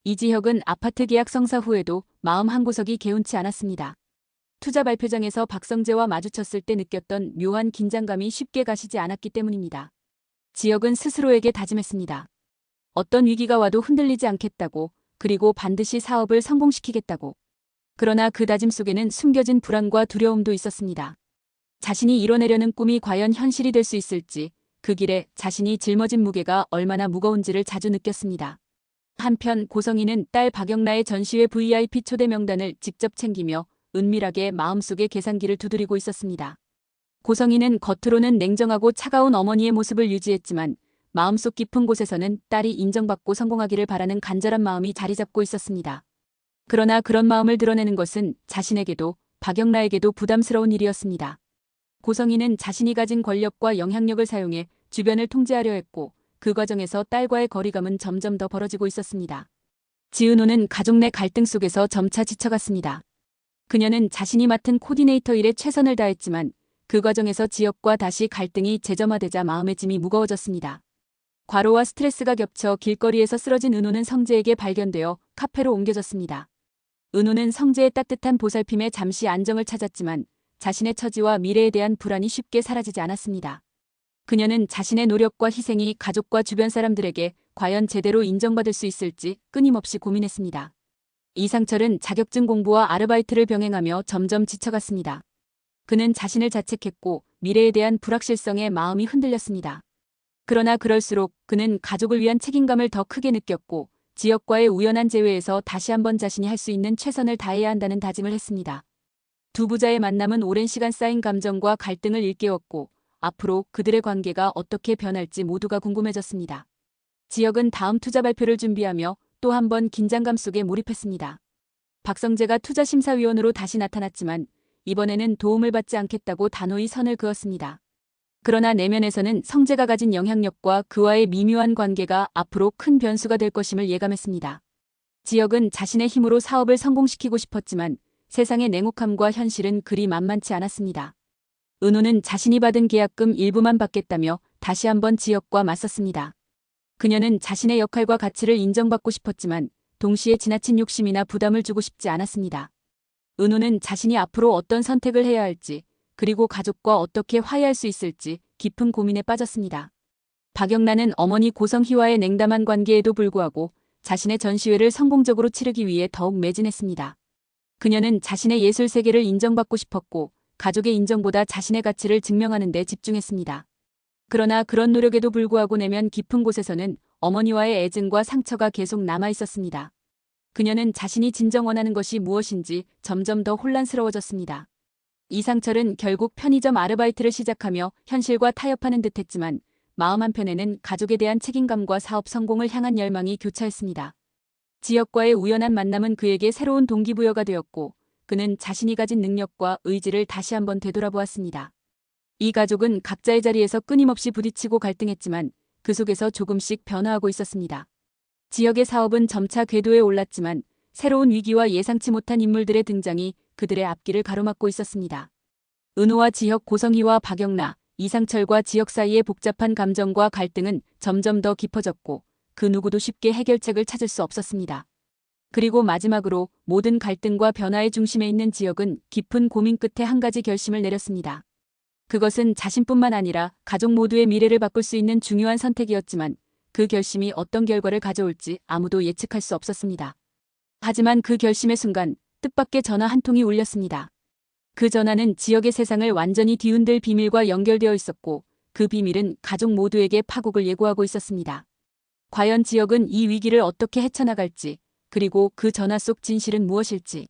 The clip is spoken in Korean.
이지혁은 아파트 계약 성사 후에도 마음 한구석이 개운치 않았습니다. 투자 발표장에서 박성재와 마주쳤을 때 느꼈던 묘한 긴장감이 쉽게 가시지 않았기 때문입니다. 지혁은 스스로에게 다짐했습니다. 어떤 위기가 와도 흔들리지 않겠다고, 그리고 반드시 사업을 성공시키겠다고. 그러나 그 다짐 속에는 숨겨진 불안과 두려움도 있었습니다. 자신이 이뤄내려는 꿈이 과연 현실이 될 수 있을지, 그 길에 자신이 짊어진 무게가 얼마나 무거운지를 자주 느꼈습니다. 한편 고성희는 딸 박영나의 전시회 VIP 초대 명단을 직접 챙기며 은밀하게 마음속에 계산기를 두드리고 있었습니다. 고성희는 겉으로는 냉정하고 차가운 어머니의 모습을 유지했지만 마음속 깊은 곳에서는 딸이 인정받고 성공하기를 바라는 간절한 마음이 자리 잡고 있었습니다. 그러나 그런 마음을 드러내는 것은 자신에게도 박영나에게도 부담스러운 일이었습니다. 고성희는 자신이 가진 권력과 영향력을 사용해 주변을 통제하려 했고 그 과정에서 딸과의 거리감은 점점 더 벌어지고 있었습니다. 지은호는 가족 내 갈등 속에서 점차 지쳐갔습니다. 그녀는 자신이 맡은 코디네이터 일에 최선을 다했지만 그 과정에서 지역과 다시 갈등이 재점화되자 마음의 짐이 무거워졌습니다. 과로와 스트레스가 겹쳐 길거리에서 쓰러진 은호는 성재에게 발견되어 카페로 옮겨졌습니다. 은호는 성재의 따뜻한 보살핌에 잠시 안정을 찾았지만 자신의 처지와 미래에 대한 불안이 쉽게 사라지지 않았습니다. 그녀는 자신의 노력과 희생이 가족과 주변 사람들에게 과연 제대로 인정받을 수 있을지 끊임없이 고민했습니다. 이상철은 자격증 공부와 아르바이트를 병행하며 점점 지쳐갔습니다. 그는 자신을 자책했고 미래에 대한 불확실성에 마음이 흔들렸습니다. 그러나 그럴수록 그는 가족을 위한 책임감을 더 크게 느꼈고 지역과의 우연한 재회에서 다시 한번 자신이 할 수 있는 최선을 다해야 한다는 다짐을 했습니다. 두 부자의 만남은 오랜 시간 쌓인 감정과 갈등을 일깨웠고 앞으로 그들의 관계가 어떻게 변할지 모두가 궁금해졌습니다. 지혁은 다음 투자 발표를 준비하며 또 한 번 긴장감 속에 몰입했습니다. 박성재가 투자심사위원으로 다시 나타났지만 이번에는 도움을 받지 않겠다고 단호히 선을 그었습니다. 그러나 내면에서는 성재가 가진 영향력과 그와의 미묘한 관계가 앞으로 큰 변수가 될 것임을 예감했습니다. 지혁은 자신의 힘으로 사업을 성공시키고 싶었지만 세상의 냉혹함과 현실은 그리 만만치 않았습니다. 은호는 자신이 받은 계약금 일부만 받겠다며 다시 한번 지혁과 맞섰습니다. 그녀는 자신의 역할과 가치를 인정받고 싶었지만 동시에 지나친 욕심이나 부담을 주고 싶지 않았습니다. 은호는 자신이 앞으로 어떤 선택을 해야 할지 그리고 가족과 어떻게 화해할 수 있을지 깊은 고민에 빠졌습니다. 박영란은 어머니 고성희와의 냉담한 관계에도 불구하고 자신의 전시회를 성공적으로 치르기 위해 더욱 매진했습니다. 그녀는 자신의 예술 세계를 인정받고 싶었고 가족의 인정보다 자신의 가치를 증명하는 데 집중했습니다. 그러나 그런 노력에도 불구하고 내면 깊은 곳에서는 어머니와의 애증과 상처가 계속 남아있었습니다. 그녀는 자신이 진정 원하는 것이 무엇인지 점점 더 혼란스러워졌습니다. 이상철은 결국 편의점 아르바이트를 시작하며 현실과 타협하는 듯했지만 마음 한편에는 가족에 대한 책임감과 사업 성공을 향한 열망이 교차했습니다. 지역과의 우연한 만남은 그에게 새로운 동기부여가 되었고 그는 자신이 가진 능력과 의지를 다시 한번 되돌아보았습니다. 이 가족은 각자의 자리에서 끊임없이 부딪히고 갈등했지만 그 속에서 조금씩 변화하고 있었습니다. 지역의 사업은 점차 궤도에 올랐지만 새로운 위기와 예상치 못한 인물들의 등장이 그들의 앞길을 가로막고 있었습니다. 은호와 지혁, 고성희와 박영나, 이상철과 지역 사이의 복잡한 감정과 갈등은 점점 더 깊어졌고 그 누구도 쉽게 해결책을 찾을 수 없었습니다. 그리고 마지막으로 모든 갈등과 변화의 중심에 있는 지역은 깊은 고민 끝에 한 가지 결심을 내렸습니다. 그것은 자신뿐만 아니라 가족 모두의 미래를 바꿀 수 있는 중요한 선택이었지만 그 결심이 어떤 결과를 가져올지 아무도 예측할 수 없었습니다. 하지만 그 결심의 순간 뜻밖의 전화 한 통이 울렸습니다. 그 전화는 지역의 세상을 완전히 뒤흔들 비밀과 연결되어 있었고 그 비밀은 가족 모두에게 파국을 예고하고 있었습니다. 과연 지역은 이 위기를 어떻게 헤쳐나갈지 그리고 그 전화 속 진실은 무엇일지